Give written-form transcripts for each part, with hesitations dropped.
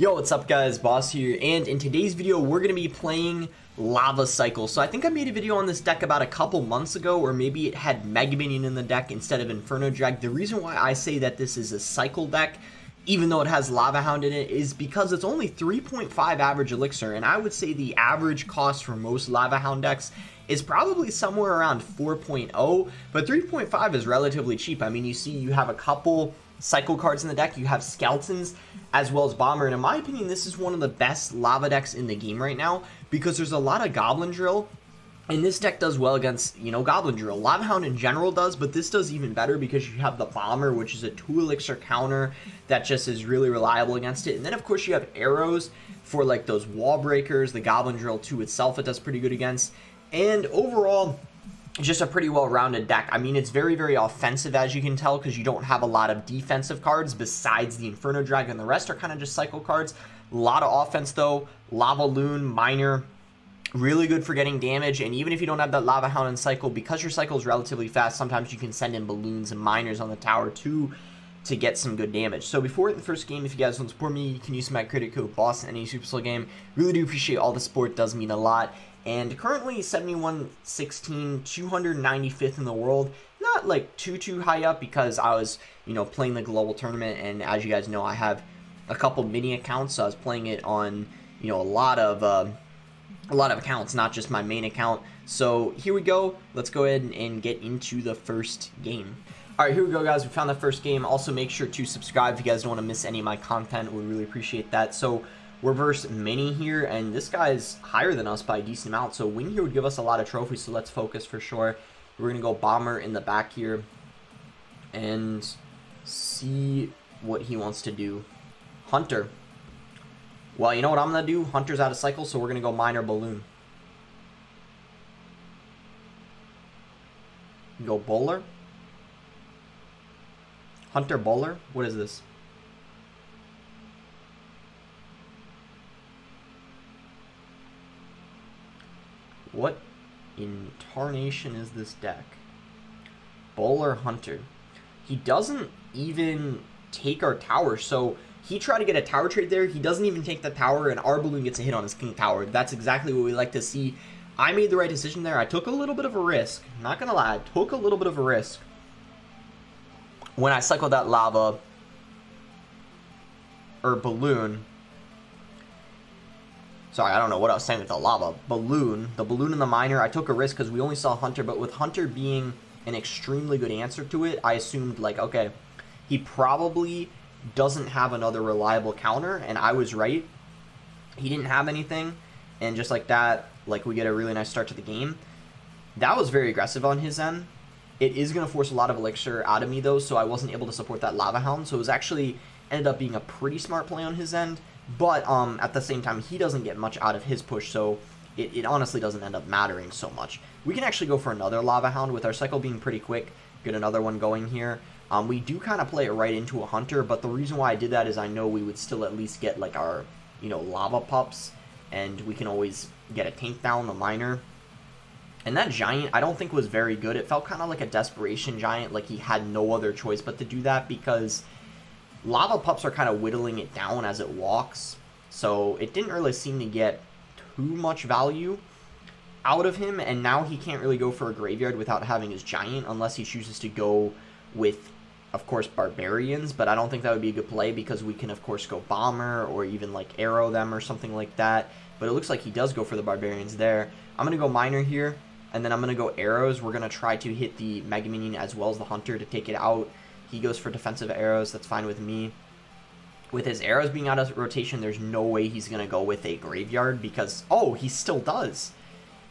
Yo, what's up guys, Boss here, and in today's video we're going to be playing Lava Cycle. So I think I made a video on this deck about a couple months ago, or maybe it had Mega Minion in the deck instead of Inferno Drag. The reason why I say that this is a cycle deck, even though it has Lava Hound in it, is because it's only 3.5 average elixir, and I would say the average cost for most Lava Hound decks is probably somewhere around 4.0, but 3.5 is relatively cheap. I mean, you see you have a couple cycle cards in the deck, you have Skeletons as well as Bomber, and in my opinion this is one of the best lava decks in the game right now because there's a lot of Goblin Drill, and this deck does well against, you know, Goblin Drill. Lava Hound in general does, but this does even better because you have the Bomber, which is a 2 elixir counter that just is really reliable against it, and then of course you have arrows for like those wall breakers. The Goblin Drill 2 itself it does pretty good against, and overall just a pretty well-rounded deck. I mean, it's very, very offensive, as you can tell, because you don't have a lot of defensive cards besides the Inferno Dragon. The rest are kind of just cycle cards. A lot of offense, though. Lava Loon, Miner, really good for getting damage. And even if you don't have that Lava Hound in cycle, because your cycle is relatively fast, sometimes you can send in balloons and miners on the tower, too, to get some good damage. So before the first game, if you guys want to support me, you can use my credit code BOSS in any Supercell game. Really do appreciate all the support. It does mean a lot. And currently 71-16, 295th in the world. Not like too high up because I was, you know, playing the global tournament, and as you guys know, I have a couple mini accounts, so I was playing it on, you know, a lot of accounts, not just my main account. So here we go. Let's go ahead and get into the first game. Alright, here we go guys, we found the first game. Also make sure to subscribe if you guys don't want to miss any of my content. We really appreciate that. So we're versus Mini here, and this guy's higher than us by a decent amount, so win here would give us a lot of trophies, so let's focus for sure. We're going to go Bomber in the back here and see what he wants to do. Hunter. Well, you know what I'm going to do? Hunter's out of cycle, so we're going to go Miner Balloon. Go Bowler. Hunter Bowler? What is this? What in tarnation is this deck? Bowler Hunter. He doesn't even take our tower, so he tried to get a tower trade there. He doesn't even take the tower, and our balloon gets a hit on his king tower. That's exactly what we like to see. I made the right decision there. I took a little bit of a risk. Not gonna lie, I took a little bit of a risk when I cycled that lava or balloon. Sorry, I don't know what I was saying with the lava. Balloon. The balloon and the miner. I took a risk because we only saw Hunter, but with Hunter being an extremely good answer to it, I assumed, like, okay, he probably doesn't have another reliable counter, and I was right. He didn't have anything, and just like that, like, we get a really nice start to the game. That was very aggressive on his end. It is going to force a lot of elixir out of me, though, so I wasn't able to support that Lava Hound, so it was actually ended up being a pretty smart play on his end. But at the same time, he doesn't get much out of his push, so it honestly doesn't end up mattering so much. We can actually go for another Lava Hound with our cycle being pretty quick. Get another one going here. We do kind of play it right into a Hunter, but the reason why I did that is I know we would still at least get like our, you know, Lava Pups, and we can always get a tank down, the Miner. And that Giant, I don't think was very good. It felt kind of like a desperation Giant, like he had no other choice but to do that because Lava Pups are kind of whittling it down as it walks, so it didn't really seem to get too much value out of him, and now he can't really go for a graveyard without having his Giant unless he chooses to go with, of course, Barbarians, but I don't think that would be a good play because we can, of course, go Bomber or even, like, Arrow them or something like that, but it looks like he does go for the Barbarians there. I'm going to go Miner here, and then I'm going to go Arrows. We're going to try to hit the Mega Minion as well as the Hunter to take it out. He goes for defensive arrows. That's fine with me. With his arrows being out of rotation, there's no way he's going to go with a graveyard because, oh, he still does.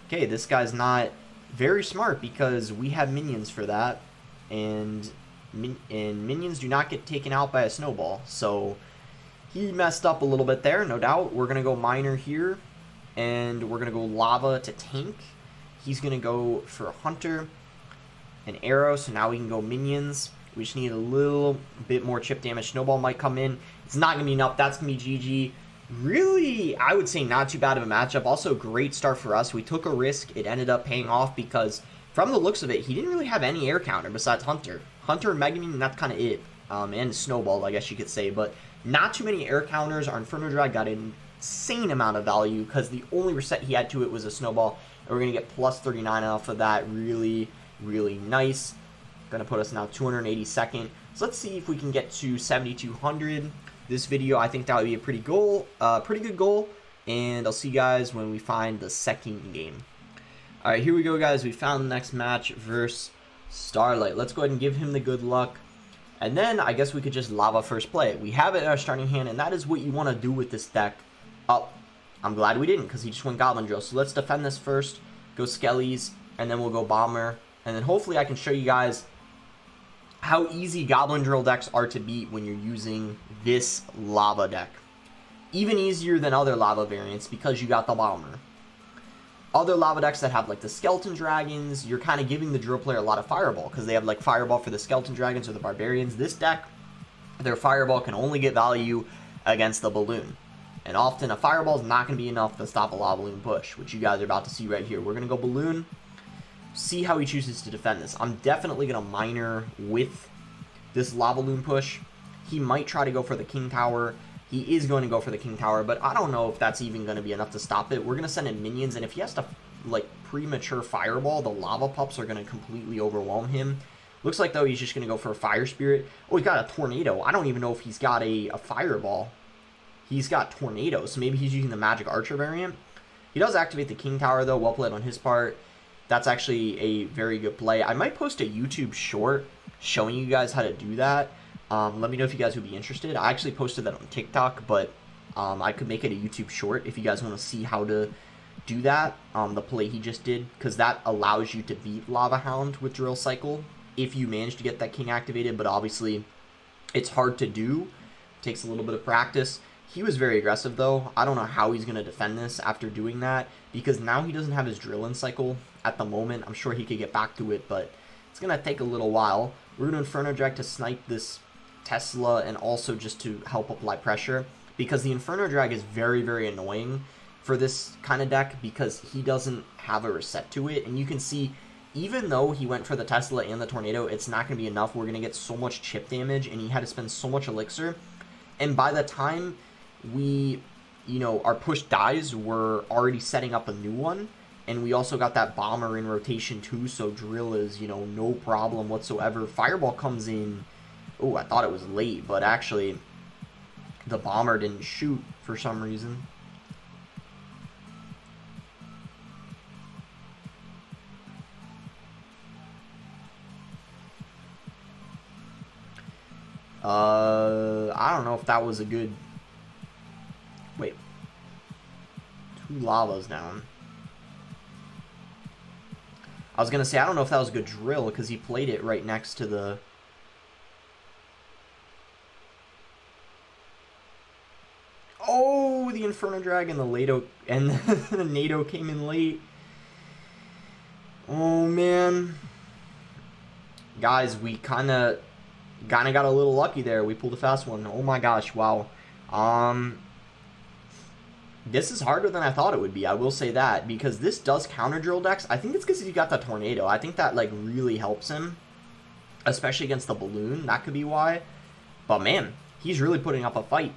Okay, this guy's not very smart because we have minions for that. And minions do not get taken out by a snowball. So he messed up a little bit there, no doubt. We're going to go Miner here. And we're going to go Lava to tank. He's going to go for a Hunter. An arrow, so now we can go minions. We just need a little bit more chip damage. Snowball might come in. It's not going to be enough. That's going to be GG. Really, I would say not too bad of a matchup. Also, great start for us. We took a risk. It ended up paying off because, from the looks of it, he didn't really have any air counter besides Hunter. Hunter and Mega Minion, that's kind of it. And Snowball, I guess you could say. But Not too many air counters. Our Inferno Drag got an insane amount of value because the only reset he had to it was a snowball. And we're going to get plus 39 off of that. Really, really nice. Going to put us now 282nd. So let's see if we can get to 7,200 this video. I think that would be a pretty good goal. And I'll see you guys when we find the second game. All right, here we go, guys. We found the next match versus Starlight. Let's go ahead and give him the good luck. And then I guess we could just lava first play. We have it in our starting hand, and that is what you want to do with this deck. Oh, I'm glad we didn't because he just went Goblin Drill. So let's defend this first. Go Skellies, and then we'll go Bomber. And then hopefully I can show you guys how easy Goblin Drill decks are to beat when you're using this lava deck. Even easier than other lava variants because you got the Bomber. Other lava decks that have like the Skeleton Dragons, you're kind of giving the Drill player a lot of Fireball because they have like Fireball for the Skeleton Dragons or the Barbarians. This deck, their Fireball can only get value against the Balloon. And often a Fireball is not going to be enough to stop a Lava Loon push, which you guys are about to see right here. We're going to go Balloon, see how he chooses to defend this. I'm definitely going to Miner with this Lava Loon push. He might try to go for the King Tower. He is going to go for the King Tower, but I don't know if that's even going to be enough to stop it. We're going to send in minions, and if he has to, like, premature Fireball, the Lava Pups are going to completely overwhelm him. Looks like, though, he's just going to go for a Fire Spirit. Oh, he's got a Tornado. I don't even know if he's got a Fireball. He's got Tornado, so maybe he's using the Magic Archer variant. He does activate the King Tower, though. Well played on his part. That's actually a very good play. I might post a YouTube short showing you guys how to do that. Let me know if you guys would be interested. I actually posted that on TikTok, but I could make it a YouTube short if you guys want to see how to do that. The play he just did, because that allows you to beat Lava Hound with Drill Cycle if you manage to get that King activated, but obviously it's hard to do. It takes a little bit of practice. He was very aggressive, though. I don't know how he's going to defend this after doing that, because now he doesn't have his Drill-In cycle at the moment. I'm sure he could get back to it, but it's going to take a little while. We're going to Inferno Drag to snipe this Tesla and also just to help apply pressure, because the Inferno Drag is very, very annoying for this kind of deck because he doesn't have a reset to it. And you can see, even though he went for the Tesla and the Tornado, it's not going to be enough. We're going to get so much chip damage, and he had to spend so much elixir. And by the time we, our push dies, we're already setting up a new one. And we also got that Bomber in rotation too, so Drill is, no problem whatsoever. Fireball comes in. Oh, I thought it was late, but actually the Bomber didn't shoot for some reason. I don't know if that was a good... Wait. 2 lavas down. I was going to say, I don't know if that was a good drill, because he played it right next to the... Oh, the Inferno Drag and the Lado and the NATO came in late. Oh man, guys, we kind of got a little lucky there. We pulled a fast one. Oh my gosh, wow. This is harder than I thought it would be. I will say that, because this does counter drill decks. I think it's because he got the Tornado. I think that like really helps him, especially against the Balloon. That could be why. But man, he's really putting up a fight.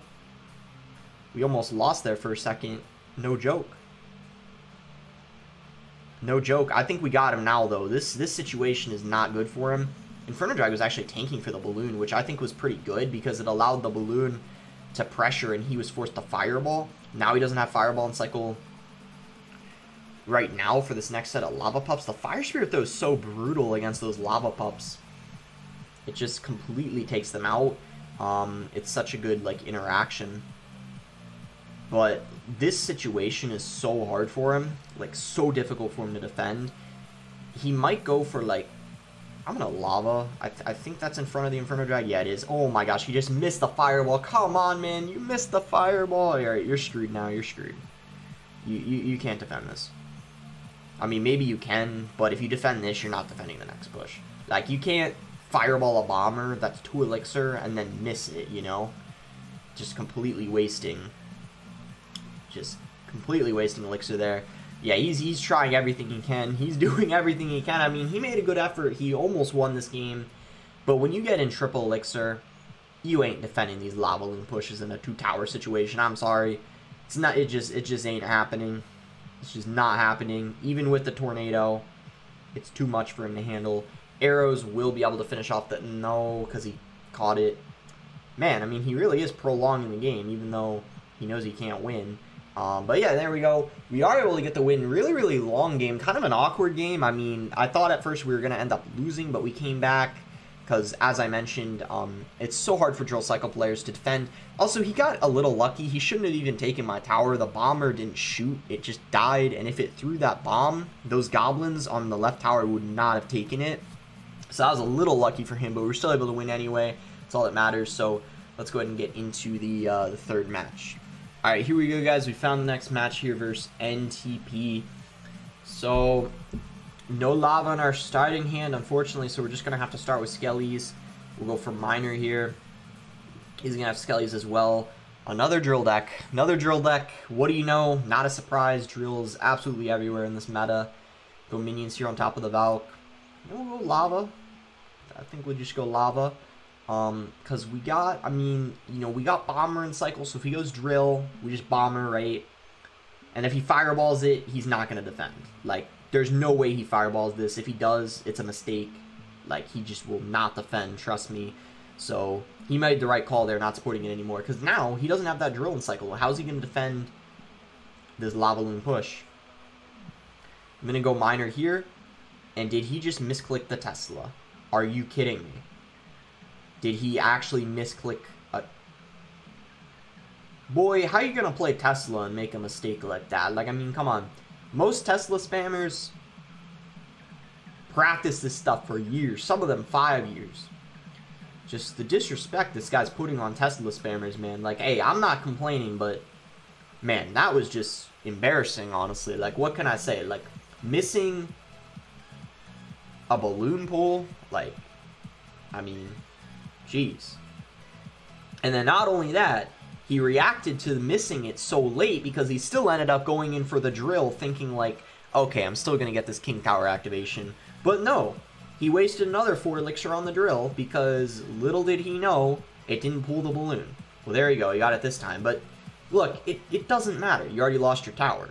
We almost lost there for a second. No joke. No joke. I think we got him now, though. This situation is not good for him. Inferno Drag was actually tanking for the Balloon, which I think was pretty good because it allowed the Balloon to pressure and he was forced to Fireball. Now he doesn't have Fireball in cycle right now for this next set of Lava Pups. The Fire Spirit, though, is so brutal against those Lava Pups. It just completely takes them out. It's such a good, like, interaction. But this situation is so hard for him, like so difficult for him to defend. He might go for like, I'm gonna Lava. I think that's in front of the Inferno Drag. Yeah, it is. Oh my gosh, he just missed the Fireball. Come on, man, you missed the Fireball. All right, you're screwed now. You're screwed. You can't defend this. I mean, maybe you can, but if you defend this, you're not defending the next push. Like, you can't Fireball a Bomber that's 2 elixir and then miss it, Just completely wasting. Just completely wasting elixir there. Yeah, he's trying everything he can. He's doing everything he can. I mean, he made a good effort. He almost won this game. But when you get in triple elixir, you ain't defending these lava loon pushes in a 2-tower situation. I'm sorry. It's not. It just ain't happening. It's just not happening. Even with the tornado, it's too much for him to handle. Arrows will be able to finish off the... No, because he caught it. Man, I mean, he really is prolonging the game, even though he knows he can't win. But yeah, there we go. We are able to get the win. Really, really long game. Kind of an awkward game. I mean, I thought at first we were going to end up losing, but we came back. Because, as I mentioned, it's so hard for Drill Cycle players to defend. Also, he got a little lucky. He shouldn't have even taken my tower. The bomber didn't shoot. It just died. And if it threw that bomb, those goblins on the left tower would not have taken it. So that was a little lucky for him, but we were still able to win anyway. That's all that matters. So let's go ahead and get into the third match. All right, here we go, guys. We found the next match here versus NTP. So... no lava in our starting hand, unfortunately, so we're just going to have to start with Skellies. We'll go for Miner here. He's going to have Skellies as well. Another drill deck. Another drill deck. What do you know? Not a surprise. Drills absolutely everywhere in this meta. Go minions here on top of the Valk. We'll go lava. I think we'll just go lava. Because we got, I mean, you know, we got Bomber and Cycle, so if he goes drill, we just Bomber, right? And if he fireballs it, he's not going to defend. Like, there's no way he fireballs this. If he does, it's a mistake. Like, he just will not defend, trust me. So, he made the right call there, not supporting it anymore. Because now, he doesn't have that drill and cycle. How's he going to defend this lava loon push? I'm going to go Miner here. And did he just misclick the Tesla? Are you kidding me? Did he actually misclick a... Boy, how are you going to play Tesla and make a mistake like that? Like, I mean, come on. Most Tesla spammers practice this stuff for years. Some of them 5 years. Just the disrespect this guy's putting on Tesla spammers, man. Like, hey, I'm not complaining, but... man, that was just embarrassing, honestly. Like, what can I say? Like, missing a balloon pull? Like, I mean, jeez. And then not only that... he reacted to missing it so late because he still ended up going in for the drill thinking like, okay, I'm still going to get this King Tower activation. But no, he wasted another 4 elixir on the drill because little did he know it didn't pull the balloon. Well, there you go. You got it this time. But look, it doesn't matter. You already lost your tower.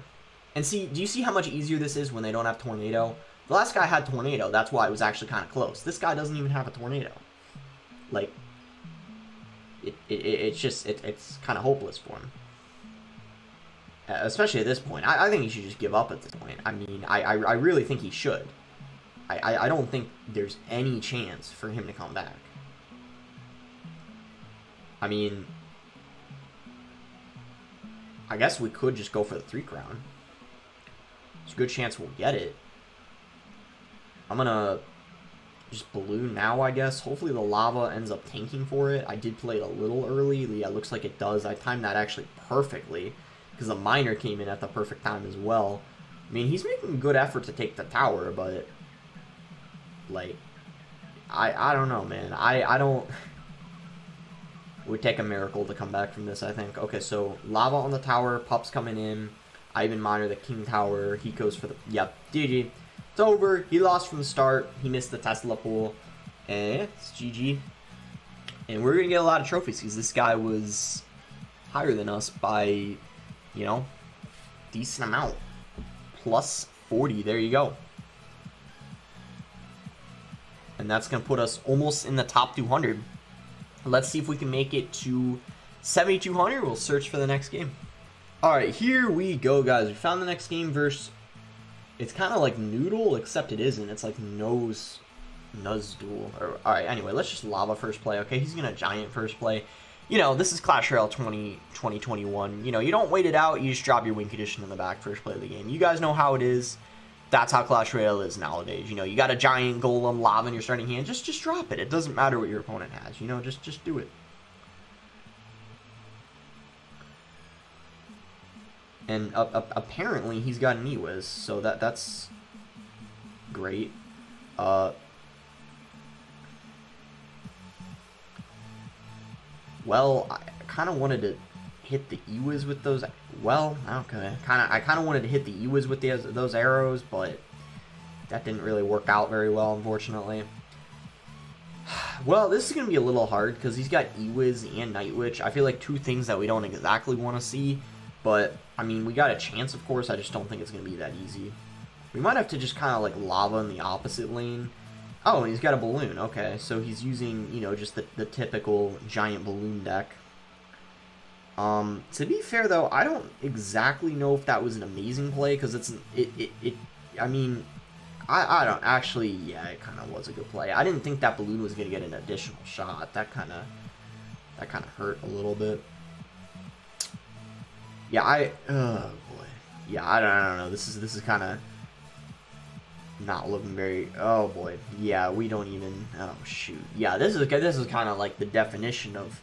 And see, do you see how much easier this is when they don't have Tornado? The last guy had Tornado. That's why it was actually kind of close. This guy doesn't even have a Tornado. Like... It's kind of hopeless for him. Especially at this point. I think he should just give up at this point. I mean, I really think he should. I don't think there's any chance for him to come back. I mean, I guess we could just go for the 3 crown. There's a good chance we'll get it. I'm gonna... just balloon now, I guess. Hopefully the lava ends up tanking for it. I did play it a little early. Yeah, it looks like it does. I timed that actually perfectly because the miner came in at the perfect time as well. I mean, he's making a good effort to take the tower, but like, I don't know, man. I don't... it would take a miracle to come back from this, I think. Okay, so lava on the tower. Pup's coming in. I even miner the King Tower. He goes for the... yep, GG. It's over. He lost from the start. He missed the Tesla pool. And it's GG. And we're going to get a lot of trophies because this guy was higher than us by, you know, decent amount. Plus 40. There you go. And that's going to put us almost in the top 200. Let's see if we can make it to 7,200. We'll search for the next game. Alright, here we go, guys. We found the next game versus... it's kind of like Noodle, except it isn't. It's like Nuzduel. Alright, anyway, let's just Lava first play, okay? He's going to Giant first play. You know, this is Clash Royale 2021. You know, you don't wait it out. You just drop your win condition in the back first play of the game. You guys know how it is. That's how Clash Royale is nowadays. You know, you got a Giant, Golem, Lava in your starting hand. Just drop it. It doesn't matter what your opponent has. You know, just do it. And apparently he's got an Ewiz, so that's great. Well, I kind of wanted to hit the Ewiz with those. Well, okay, I kind of wanted to hit the Ewiz with those arrows, but that didn't really work out very well, unfortunately. Well, this is going to be a little hard because he's got E-Wiz and Night Witch. I feel like two things that we don't exactly want to see. But, I mean, we got a chance, of course. I just don't think it's going to be that easy. We might have to just kind of, like, lava in the opposite lane. Oh, and he's got a balloon. Okay, so he's using, you know, just the typical giant balloon deck. To be fair, though, I don't exactly know if that was an amazing play, because I mean, I don't, actually, yeah, it kind of was a good play. I didn't think that balloon was going to get an additional shot. That kind of hurt a little bit. Yeah, oh boy. Yeah, I don't know. This is kind of not looking very, oh boy. Yeah, we don't even, oh shoot. Yeah, this is kind of like the definition of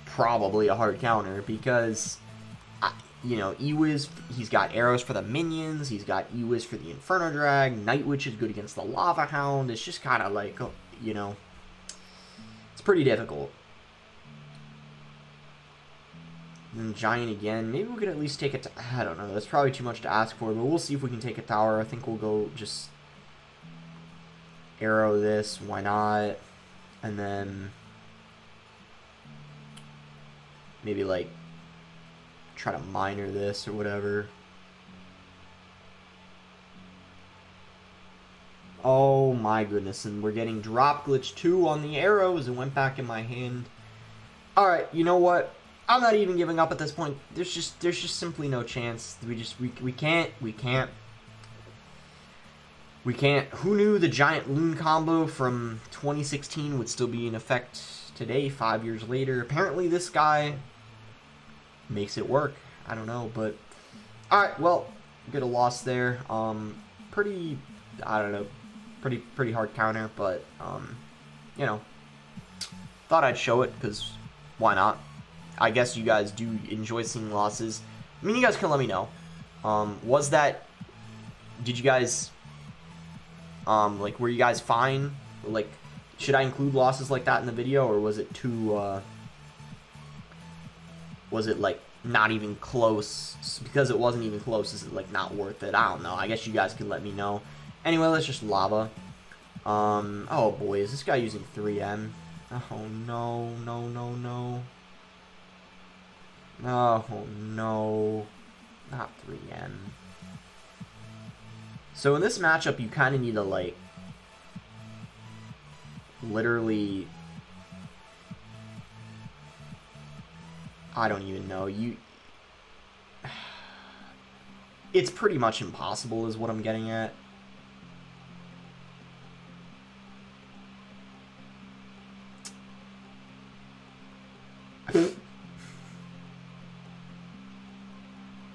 probably a hard counter, because you know, E-Wiz, he's got arrows for the minions, he's got E-Wiz for the Inferno Drag, Night Witch is good against the Lava Hound. It's just kind of like, you know, it's pretty difficult. And Giant again, maybe we could at least take it to, I don't know, that's probably too much to ask for, but we'll see if we can take a tower. I think we'll go just arrow this, why not, and then maybe like try to minor this or whatever. Oh my goodness, and we're getting drop glitch 2 on the arrows. It went back in my hand. Alright, you know what? I'm not even giving up at this point. There's just simply no chance. We can't. Who knew the giant loon combo from 2016 would still be in effect today, 5 years later? Apparently this guy makes it work. I don't know, but alright, well, get a loss there. Pretty, I don't know, pretty hard counter, but you know, thought I'd show it because why not? I guess you guys do enjoy seeing losses. I mean, you guys can let me know. Did you guys like, were you guys fine? Like, should I include losses like that in the video, or was it too was it like not even close? Because it wasn't even close, is it like not worth it? I don't know. I guess you guys can let me know. Anyway, let's just lava. Oh boy, is this guy using 3M? Oh no, no, no, no. Oh no, not 3M. So in this matchup, you kind of need to, like, literally, I don't even know, it's pretty much impossible is what I'm getting at.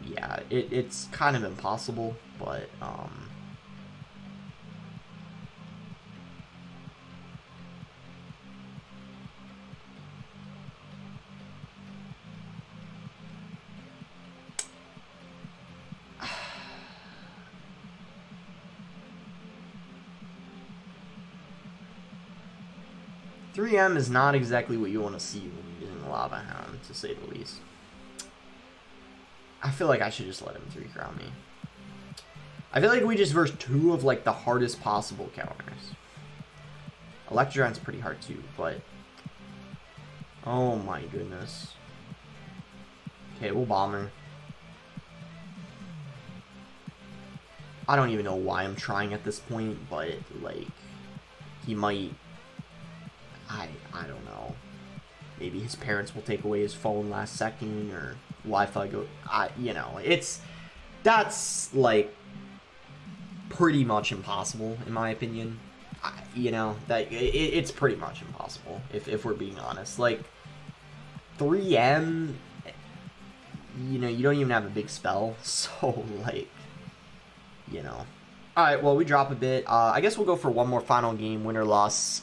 Yeah, it's kind of impossible, but, 3M is not exactly what you want to see when you're using a Lava Hound, to say the least. I feel like I should just let him 3-crown me. I feel like we just versed 2 of, like, the hardest possible counters. Electro Giant's pretty hard too, but oh my goodness. Okay, we'll bomber. I don't even know why I'm trying at this point, but, like, he might, I don't know. Maybe his parents will take away his phone last second, or Wi-Fi go, you know, that's, like, pretty much impossible, in my opinion. You know, it's pretty much impossible, if we're being honest. Like, 3M, you know, you don't even have a big spell, so, like, you know. Alright, well, we drop a bit. I guess we'll go for one more final game, win or loss.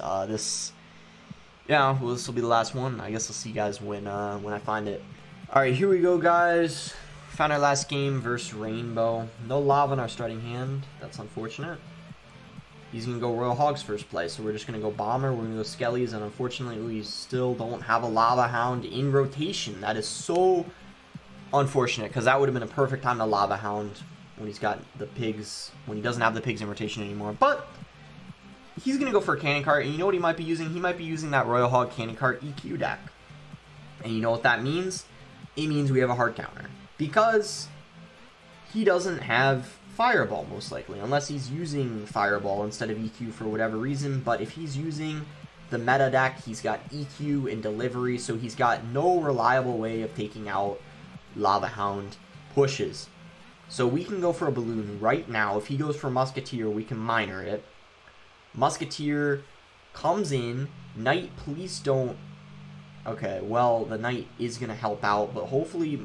Yeah, well, this will be the last one. I guess I'll see you guys when I find it. Alright, here we go, guys. Found our last game versus Rainbow. No lava in our starting hand. That's unfortunate. He's going to go Royal Hogs first play, so we're just going to go Bomber, we're going to go Skellies, and unfortunately we still don't have a Lava Hound in rotation. That is so unfortunate, because that would have been a perfect time to Lava Hound when he's got the pigs, when he doesn't have the pigs in rotation anymore. But he's going to go for a Cannon Cart, and you know what he might be using? He might be using that Royal Hog Cannon Cart EQ deck. And you know what that means? It means we have a hard counter. Because he doesn't have Fireball, most likely, unless he's using Fireball instead of EQ for whatever reason. But if he's using the meta deck, he's got EQ and delivery, so he's got no reliable way of taking out Lava Hound pushes. So we can go for a Balloon right now. If he goes for Musketeer, we can Miner it. Musketeer comes in. Knight, please don't... Okay, well, the Knight is going to help out, but hopefully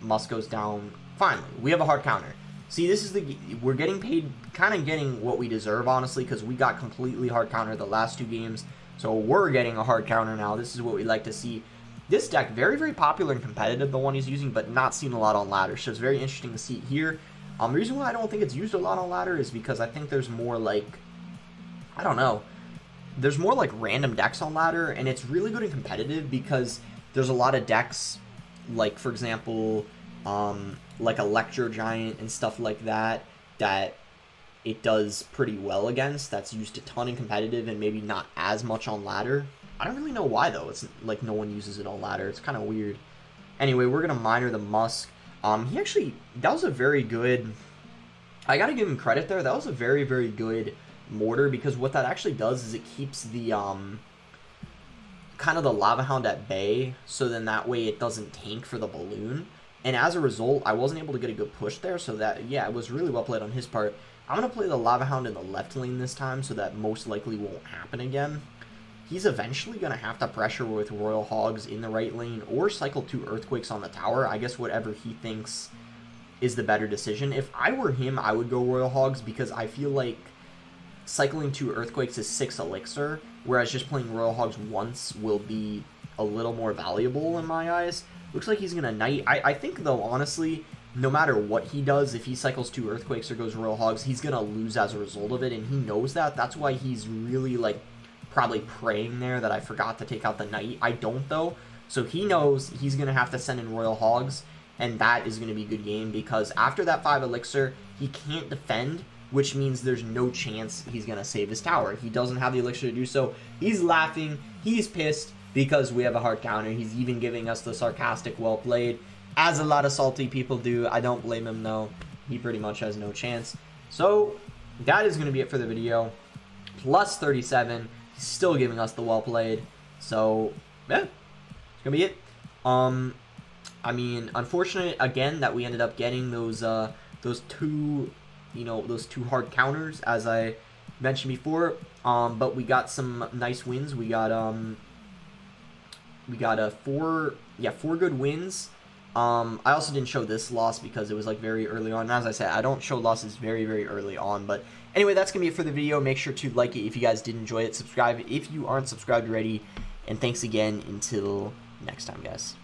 Musk goes down. Finally, we have a hard counter. See, this is the... We're getting paid, kind of getting what we deserve, honestly, because we got completely hard counter the last 2 games. So we're getting a hard counter now. This is what we like to see. This deck, very, very popular and competitive, the one he's using, but not seen a lot on ladder. So it's very interesting to see it here. The reason why I don't think it's used a lot on ladder is because I think there's more, like... I don't know. There's more, like, random decks on ladder, and it's really good and competitive because there's a lot of decks, like, for example, like Electro Giant and stuff like that, that it does pretty well against. That's used a ton in competitive and maybe not as much on ladder. I don't really know why, though. It's like no one uses it on ladder. It's kind of weird. Anyway, we're going to Miner the Musk. He actually, that was a very good, I got to give him credit there. That was a very, very good mortar, because what that actually does is it keeps the, kind of the Lava Hound at bay, so then that way it doesn't tank for the Balloon. And as a result, I wasn't able to get a good push there, so that, yeah, it was really well played on his part. I'm going to play the Lava Hound in the left lane this time, so that most likely won't happen again. He's eventually going to have to pressure with Royal Hogs in the right lane, or cycle 2 Earthquakes on the tower. I guess whatever he thinks is the better decision. If I were him, I would go Royal Hogs, because I feel like cycling 2 Earthquakes is 6 Elixir, whereas just playing Royal Hogs once will be a little more valuable in my eyes. Looks like he's going to Knight. I think, though, honestly, no matter what he does, if he cycles 2 Earthquakes or goes Royal Hogs, he's going to lose as a result of it, and he knows that. That's why he's really, like, probably praying there that I forgot to take out the Knight. I don't, though. So he knows he's going to have to send in Royal Hogs, and that is going to be a good game, because after that 5 Elixir, he can't defend, which means there's no chance he's going to save his tower. He doesn't have the Elixir to do so. He's laughing. He's pissed because we have a hard counter. He's even giving us the sarcastic well played, as a lot of salty people do. I don't blame him, though. He pretty much has no chance. So that is going to be it for the video. Plus 37. He's still giving us the well played. So, yeah, it's going to be it. I mean, unfortunate, again, that we ended up getting those two... You know, those 2 hard counters, as I mentioned before. But we got some nice wins. We got 4 good wins. I also didn't show this loss because it was like very early on. And as I said, I don't show losses very, very early on. But anyway, that's gonna be it for the video. Make sure to like it if you guys did enjoy it. Subscribe if you aren't subscribed already. And thanks again until next time, guys.